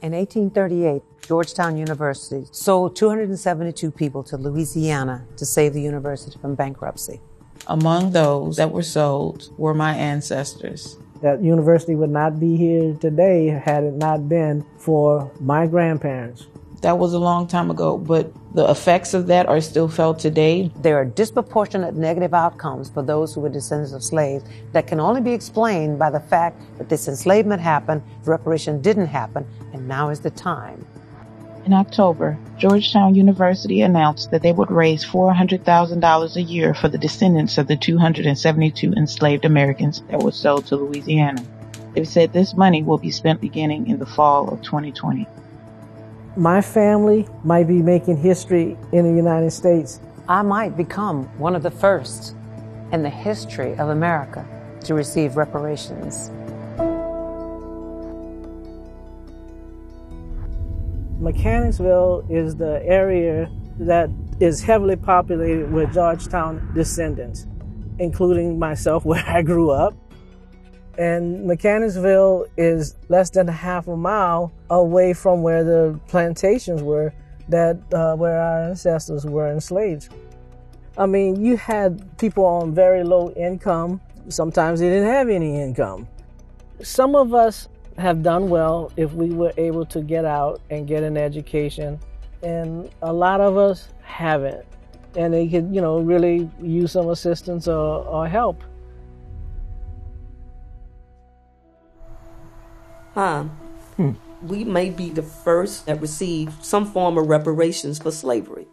In 1838, Georgetown University sold 272 people to Louisiana to save the university from bankruptcy. Among those that were sold were my ancestors. That university would not be here today had it not been for my grandparents. That was a long time ago, but the effects of that are still felt today. There are disproportionate negative outcomes for those who were descendants of slaves that can only be explained by the fact that this enslavement happened, reparation didn't happen, and now is the time. In October, Georgetown University announced that they would raise $400,000 a year for the descendants of the 272 enslaved Americans that were sold to Louisiana. They said this money will be spent beginning in the fall of 2020. My family might be making history in the United States. I might become one of the first in the history of America to receive reparations. Mechanicsville is the area that is heavily populated with Georgetown descendants, including myself, where I grew up. And Mechanicsville is less than a half a mile away from where the plantations were, where our ancestors were enslaved. I mean, you had people on very low income. Sometimes they didn't have any income. Some of us have done well if we were able to get out and get an education, and a lot of us haven't. And they could, really use some assistance or help. We may be the first that receive some form of reparations for slavery.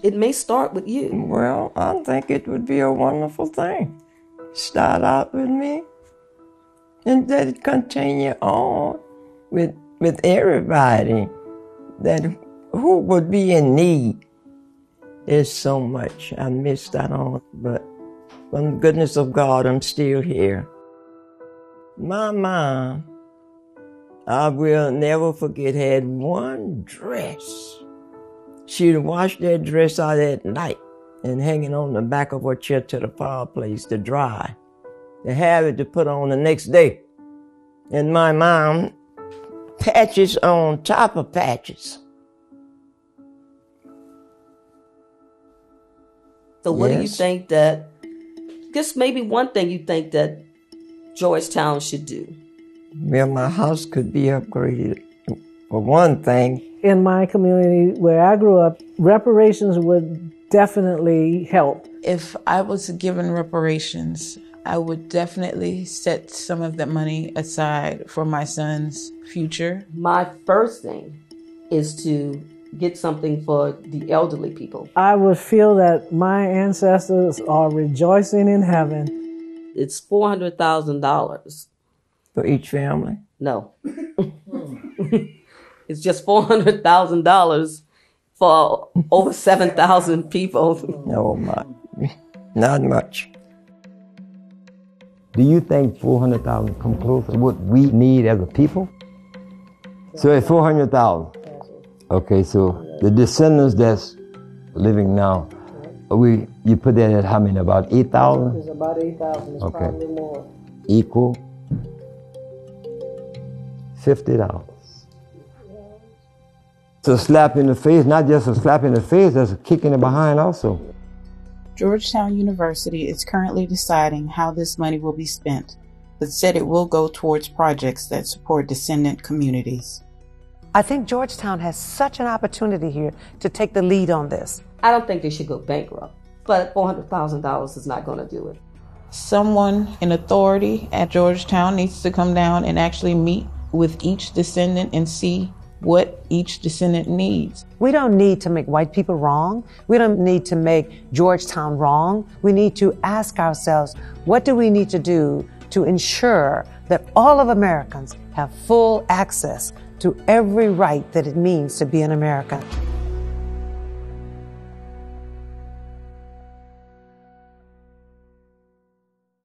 It may start with you. Well, I think it would be a wonderful thing. Start out with me, and let it continue on with everybody that who would be in need. There's so much I missed out on, but from the goodness of God, I'm still here. My mom, I will never forget, had one dress. She'd wash that dress out at night and hang it on the back of her chair to the fireplace to dry, to have it to put on the next day. And my mom, patches on top of patches. So what do you think that, just maybe one thing you think that Georgetown should do? Well, my house could be upgraded, for one thing. In my community where I grew up, reparations would definitely help. If I was given reparations, I would definitely set some of that money aside for my son's future. My first thing is to get something for the elderly people. I would feel that my ancestors are rejoicing in heaven. It's $400,000. For each family? No. It's just $400,000 for over 7,000 people. No, not much. Do you think 400,000 come close to what we need as a people? So it's 400,000. Okay, so the descendants that's living now, you put that at how many? About 8,000? It's about 8,000. It's probably more. Equal $50. It's a slap in the face, not just a slap in the face, that's a kick in the behind also. Georgetown University is currently deciding how this money will be spent, but said it will go towards projects that support descendant communities. I think Georgetown has such an opportunity here to take the lead on this. I don't think they should go bankrupt, but $400,000 is not going to do it. Someone in authority at Georgetown needs to come down and actually meet with each descendant and see what each descendant needs. We don't need to make white people wrong. We don't need to make Georgetown wrong. We need to ask ourselves, what do we need to do to ensure that all of Americans have full access to every right that it means to be an American?